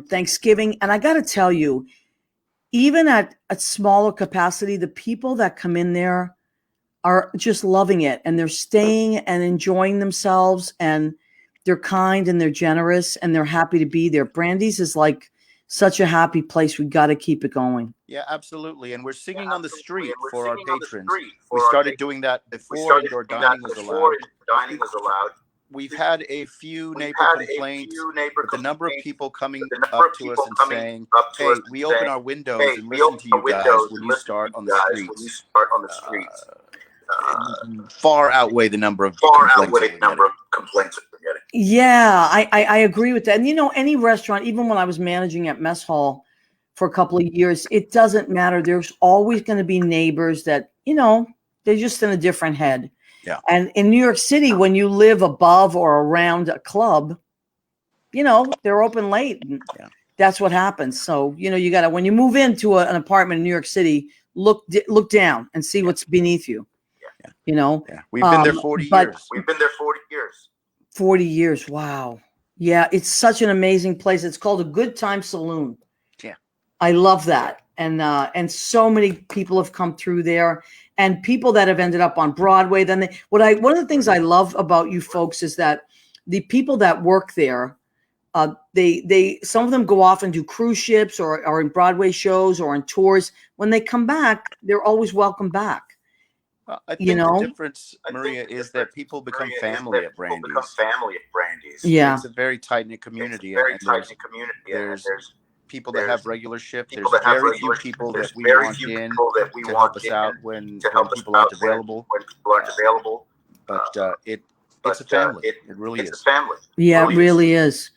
Thanksgiving, and I got to tell you, even at a smaller capacity, the people that come in there are just loving it, and they're staying and enjoying themselves, and they're kind and they're generous and they're happy to be there. Brandy's is like such a happy place. We got to keep it going. Yeah, absolutely. And we're singing on the street for our patrons. We started doing that before indoor dining was allowed. We've had a few neighbor complaints, but the number of people coming up to us and saying, hey, we open our windows and listen to you guys when you start on the streets, far outweigh the number of complaints that we're getting. Yeah, I agree with that. And, you know, any restaurant, even when I was managing at Mess Hall for a couple of years, it doesn't matter. There's always going to be neighbors that, you know, they're just in a different head. Yeah. And in New York City, when you live above or around a club, you know, they're open late. And that's what happens. So, you know, you got to, when you move into an apartment in New York City, look down and see what's beneath you. Yeah. You know, we've been there 40 years. 40 years. Wow. Yeah. It's such an amazing place. It's called a Good Time Saloon. Yeah. I love that. And so many people have come through there, and people that have ended up on Broadway. Then one of the things I love about you folks is that the people that work there, they some of them go off and do cruise ships or in Broadway shows or on tours. When they come back, they're always welcome back. I think the difference, Maria, is that people become family at Brandy's. Yeah. It's a very tight-knit community. There's people that have regular shifts. There's very few people that we want in to help us out when people aren't available. But it's a family. It really is. Yeah, it really is.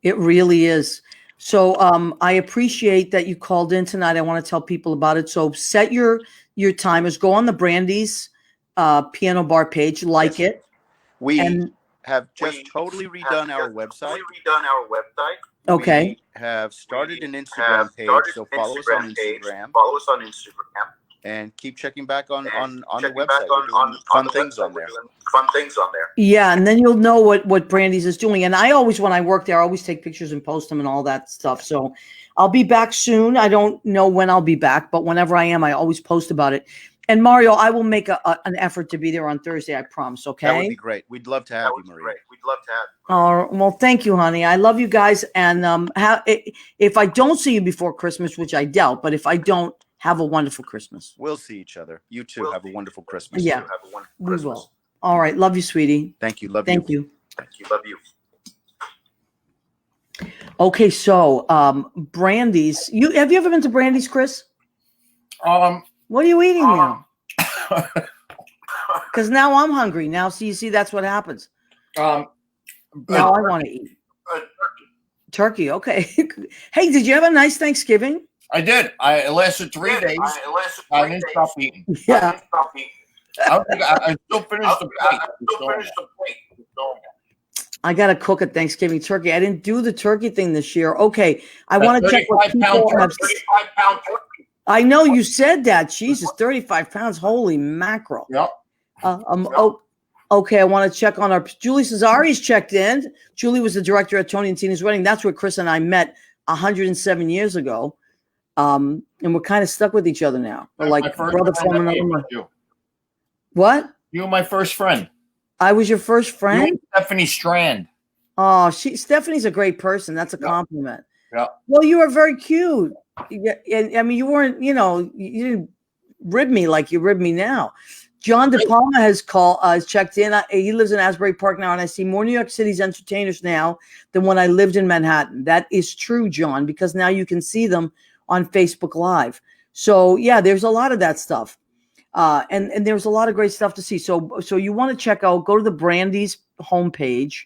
It really is. So I appreciate that you called in tonight. I want to tell people about it. So set your timers. Go on the Brandy's piano bar page, it. We have just totally redone our website. Okay. We have started an Instagram page, so follow us on Instagram. And keep checking back on the website. We're doing fun things on there. Yeah, and then you'll know what Brandy's is doing. And I always, when I work there, I always take pictures and post them and all that stuff. So I'll be back soon. I don't know when I'll be back, but whenever I am, I always post about it. And Mario, I will make an effort to be there on Thursday, I promise, okay? That would be great. We'd love to have you, Maria. Oh, well, thank you, honey. I love you guys. And if I don't see you before Christmas, which I doubt, but if I don't, have a wonderful Christmas. We'll see each other. You too. Have a wonderful Christmas. Yeah, we will. All right. Love you, sweetie. Thank you. Love Thank you. Thank you. Love you. Okay, so Brandy's. Have you ever been to Brandy's, Chris? What are you eating now? Because now I'm hungry. Now, you see, that's what happens. Now I want to eat turkey. Okay. Hey, did you have a nice Thanksgiving? I did. It lasted 3 days. I didn't stop eating. Yeah. I still finished the plate. I got to cook a Thanksgiving turkey. I didn't do the turkey thing this year. Okay. I want to check what people have. 35-pound turkey. I know you said that. Jesus, 35 pounds. Holy mackerel. Yep. Okay, I want to check on our Julie Cesari's checked in. Julie was the director at Tony and Tina's wedding. That's where Chris and I met 107 years ago. And we're kind of stuck with each other now. We're like brother from another mother. What? You were my first friend. I was your first friend? You were Stephanie Strand. Oh, Stephanie's a great person. That's a compliment. Yeah. Well, you are very cute. I mean, you weren't, you didn't rib me like you rib me now. John De Palma has checked in. He lives in Asbury Park now, and I see more New York City's entertainers now than when I lived in Manhattan. That is true, John, because now you can see them on Facebook Live. So yeah, there's a lot of that stuff, and there's a lot of great stuff to see. So you want to check out, go to the Brandy's homepage,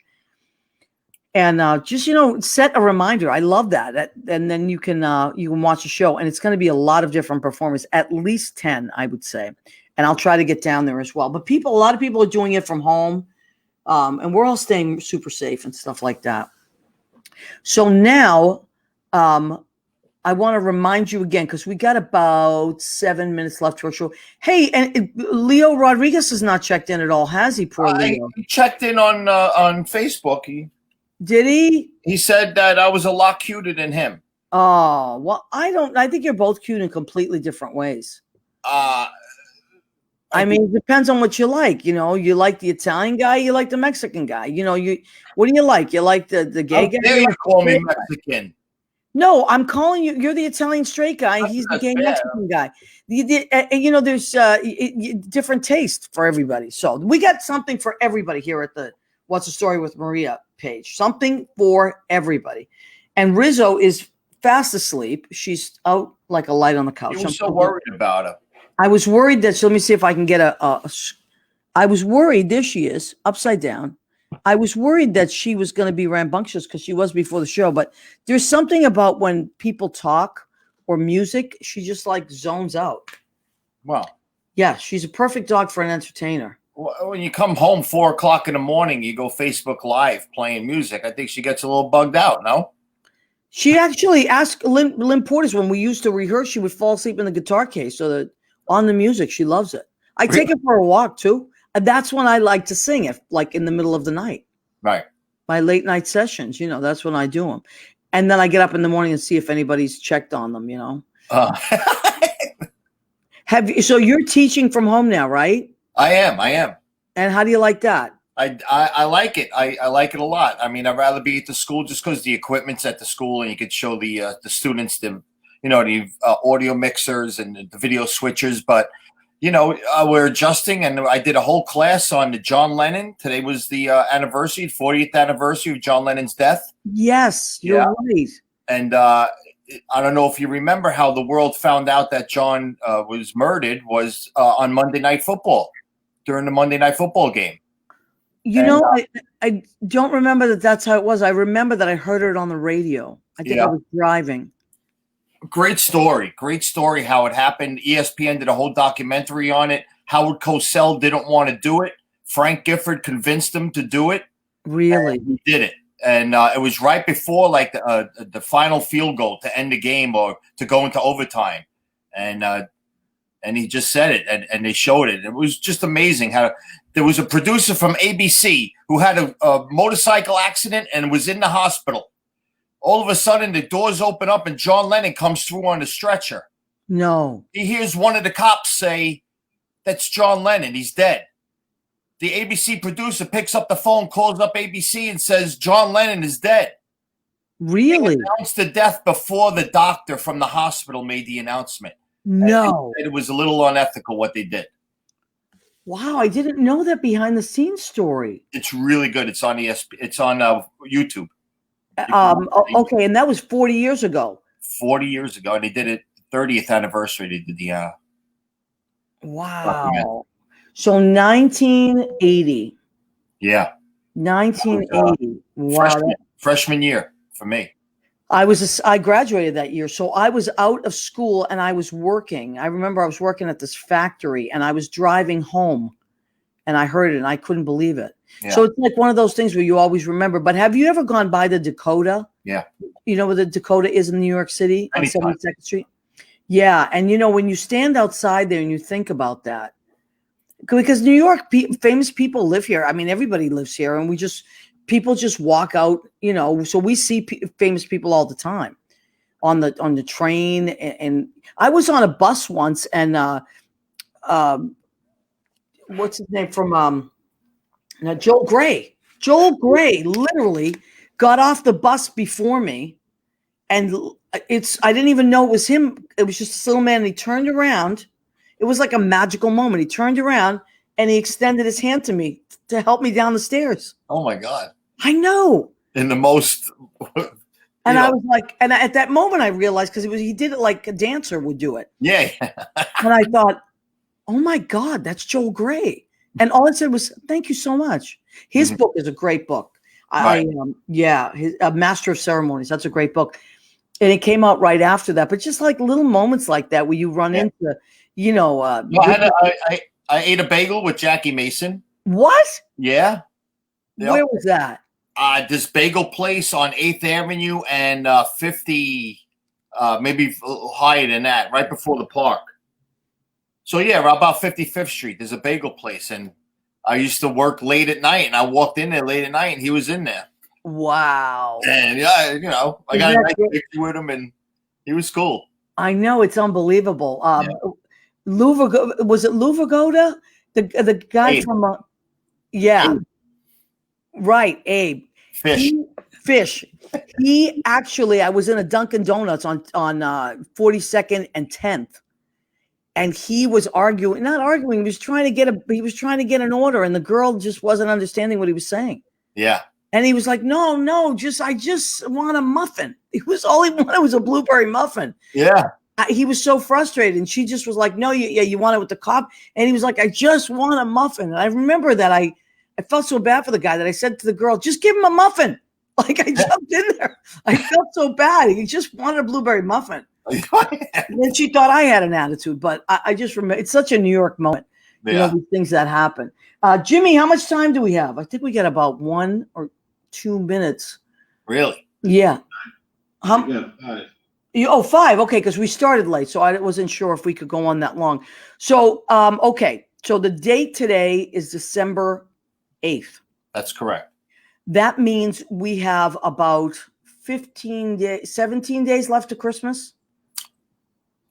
and just set a reminder. I love that, and then you can watch the show, and it's going to be a lot of different performers, at least 10, I would say. And I'll try to get down there as well. But a lot of people are doing it from home, and we're all staying super safe and stuff like that. So now I want to remind you again, because we got about 7 minutes left to our show. Hey, and Leo Rodriguez has not checked in at all, has he? Poor Leo. He checked in on Facebook. Did he? He said that I was a lot cuter than him. Oh, well, I think you're both cute in completely different ways. I mean, it depends on what you like. You like the Italian guy, you like the Mexican guy. What do you like? You like the gay guy? They call me Mexican. No, I'm calling you. You're the Italian straight guy. He's the gay Mexican guy. There's different taste for everybody. So we got something for everybody here at the What's the Story with Maria page. Something for everybody. And Rizzo is fast asleep. She's out like a light on the couch. You were so worried about her. I was worried that, so let me see if I can get I was worried, there she is, upside down. I was worried that she was going to be rambunctious because she was before the show, but there's something about when people talk or music, she just like zones out. Wow. Yeah, she's a perfect dog for an entertainer. When you come home 4 o'clock in the morning, you go Facebook Live playing music. I think she gets a little bugged out, no? She actually asked Lynn Porter's when we used to rehearse, she would fall asleep in the guitar case so that on the music, she loves it. I take it for a walk too. And that's when I like to sing it, like in the middle of the night. Right. My late night sessions, that's when I do them. And then I get up in the morning and see if anybody's checked on them, So you're teaching from home now, right? I am. And how do you like that? I like it. I like it a lot. I mean, I'd rather be at the school just because the equipment's at the school and you could show the students the audio mixers and the video switchers. But, we're adjusting, and I did a whole class on the John Lennon. Today was the 40th anniversary of John Lennon's death. Yes, you're right. And I don't know if you remember how the world found out that John was murdered was on Monday Night Football, during the Monday Night Football game. I don't remember that's how it was. I remember that I heard it on the radio. I think I was driving. Great story how it happened. ESPN did a whole documentary on it. Howard Cosell didn't want to do it. Frank Gifford convinced him to do it. Really? He did it. And it was right before the final field goal to end the game or to go into overtime. And he just said it, and they showed it. It was just amazing how there was a producer from ABC who had a motorcycle accident and was in the hospital. All of a sudden, the doors open up and John Lennon comes through on the stretcher. No. He hears one of the cops say, "That's John Lennon. He's dead." The ABC producer picks up the phone, calls up ABC and says, "John Lennon is dead." Really? They announced the death before the doctor from the hospital made the announcement. No. It was a little unethical what they did. Wow, I didn't know that behind the scenes story. It's really good. It's on It's on YouTube. Okay, and that was 40 years ago. 40 years ago, and they did it 30th anniversary. They did the wow. So 1980. Yeah. 1980. Wow. Freshman year for me. I graduated that year. So I was out of school and I was working. I remember I was working at this factory and I was driving home and I heard it and I couldn't believe it. Yeah. So it's like one of those things where you always remember. But have you ever gone by the Dakota? Yeah. You know where the Dakota is in New York City on Anytime. 72nd Street? Yeah. And, when you stand outside there and you think about that, because New York, famous people live here. I mean, everybody lives here and people just walk out, so we see famous people all the time on the train. And I was on a bus once and what's his name from Joel Gray. Joel Gray literally got off the bus before me, and I didn't even know it was him. It was just this little man, and he turned around. It was like a magical moment. He turned around and he extended his hand to me to help me down the stairs. Oh my God. I know. In the most. And I was like, and at that moment I realized because he did it like a dancer would do it. Yeah. And I thought, oh my God, that's Joel Gray. And all I said was, thank you so much. His book is a great book. Right. His Master of Ceremonies. That's a great book. And it came out right after that. But just like little moments like that where you run into, I ate a bagel with Jackie Mason. What? Yeah. Yep. Where was that? This bagel place on 8th Avenue and 50, maybe higher than that, right before the park. So, yeah, about 55th Street, there's a bagel place. And I used to work late at night, and I walked in there late at night, and he was in there. Wow. And, yeah, I got a nice picture with him, and he was cool. I know. It's unbelievable. Was it Lou Vergoda? The guy Abe. from yeah. Abe. Right, Abe. Fish. He actually, I was in a Dunkin' Donuts on 42nd and 10th, and he was not arguing. He was trying to get an order, and the girl just wasn't understanding what he was saying. Yeah. And he was like, "No, I just want a muffin." All he wanted was a blueberry muffin. Yeah. He was so frustrated, and she just was like, "No, you want it with the cup?" And he was like, "I just want a muffin." And I remember that I felt so bad for the guy that I said to the girl, "Just give him a muffin." Like I jumped in there. I felt so bad. He just wanted a blueberry muffin. And then she thought I had an attitude, but I just remember it's such a New York moment. Yeah. These things that happen. Jimmy, how much time do we have? I think we got about 1 or 2 minutes. Really? Yeah. Yeah, 5. 5. Okay, because we started late, so I wasn't sure if we could go on that long. So, okay. So the date today is December 8th. That's correct. That means we have about 17 days left to Christmas.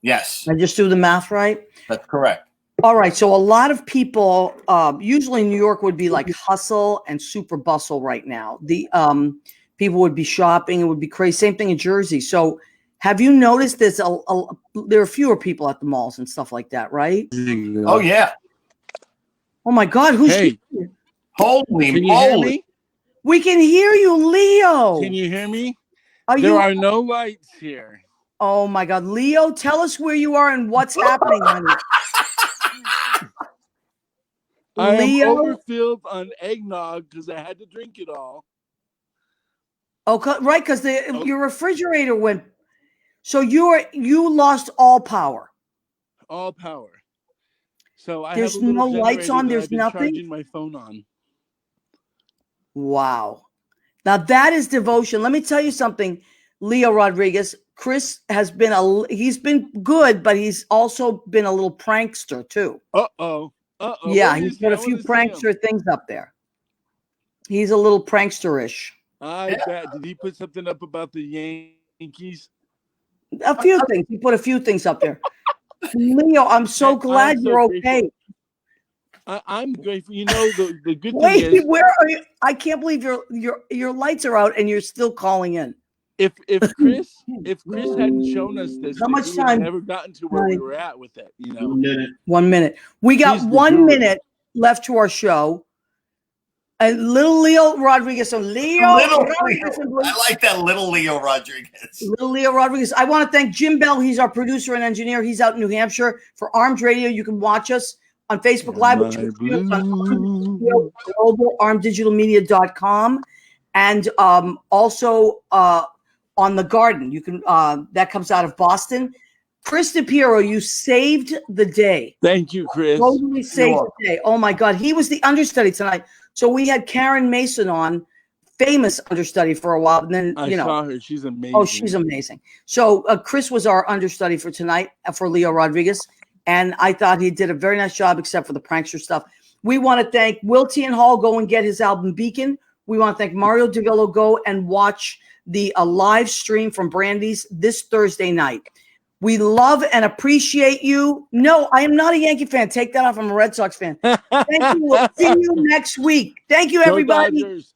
Yes. I just do the math right. That's correct. All right. So a lot of people, usually New York would be like hustle and super bustle right now. The people would be shopping. It would be crazy. Same thing in Jersey. So have you noticed there are fewer people at the malls and stuff like that, right? Oh, yeah. Oh, my God. Hey. Holy Can you hear me? We can hear you, Leo. Can you hear me? There are no lights here. Oh, my God. Leo, tell us where you are and what's happening, honey. I am Leo? overfilled on eggnog because I had to drink it all. Oh, right, because your refrigerator went. So you lost all power. All power. So There's have a little no lights on. generator that There's I've been nothing. Charging my phone on. Wow. Now that is devotion. Let me tell you something, Leo Rodriguez. Chris has been he's been good, but he's also been a little prankster too. Uh-oh. Yeah, he's got a few prankster things up there. He's a little prankster-ish. I bet. Did he put something up about the Yankees? A few things. He put a few things up there. Leo, I'm so glad you're okay. I'm grateful. You know, the good thing Wait, is, where are you? I can't believe your lights are out and you're still calling in. if Chris hadn't shown us this, How much we would time? have never gotten to where we were at with it. You know, 1 minute. 1 minute. We got He's the 1 guru. minute left to our show. And little Leo Rodriguez. So Leo Rodriguez. I like that, little Leo Rodriguez. Little Leo Rodriguez. I want to thank Jim Bell. He's our producer and engineer. He's out in New Hampshire. For Armed Radio, you can watch us on Facebook Live, which is on armeddigitalmedia.com. And also on the Garden. You can that comes out of Boston. Chris DePiero, you saved the day. Thank you, Chris. Totally saved the day. Oh my God, he was the understudy tonight. So we had Karen Mason on, famous understudy for a while, and then I saw her. She's amazing. Oh, she's amazing. So Chris was our understudy for tonight for Leo Rodriguez, and I thought he did a very nice job, except for the prankster stuff. We want to thank Wiltian Hall. Go and get his album Beacon. We want to thank Mario Davila. Go and watch the live stream from Brandy's this Thursday night. We love and appreciate you. No, I am not a Yankee fan. Take that off. I'm a Red Sox fan. Thank you. We'll see you next week. Thank you, everybody. Dodgers.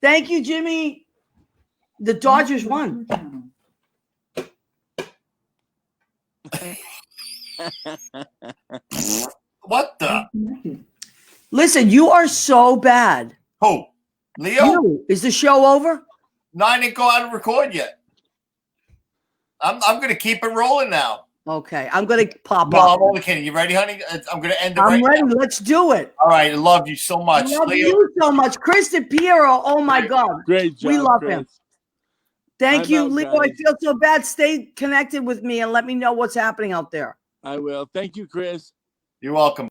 Thank you, Jimmy. The Dodgers won. What the? Listen, you are so bad. Who? Leo? You. Is the show over? No, I didn't go out and record yet. I'm going to keep it rolling now. Okay, I'm going to pop No, up. I'm only kidding. You ready, honey? I'm going to end it I'm right ready. now. Let's do it. All right. I love you so much. I love Leo. you so much. Chris DePiero. Oh, my God. Great job. We love Chris. him. Thank I'm you, out, Leo. I guys. feel so bad. Stay connected with me and let me know what's happening out there. I will. Thank you, Chris. You're welcome.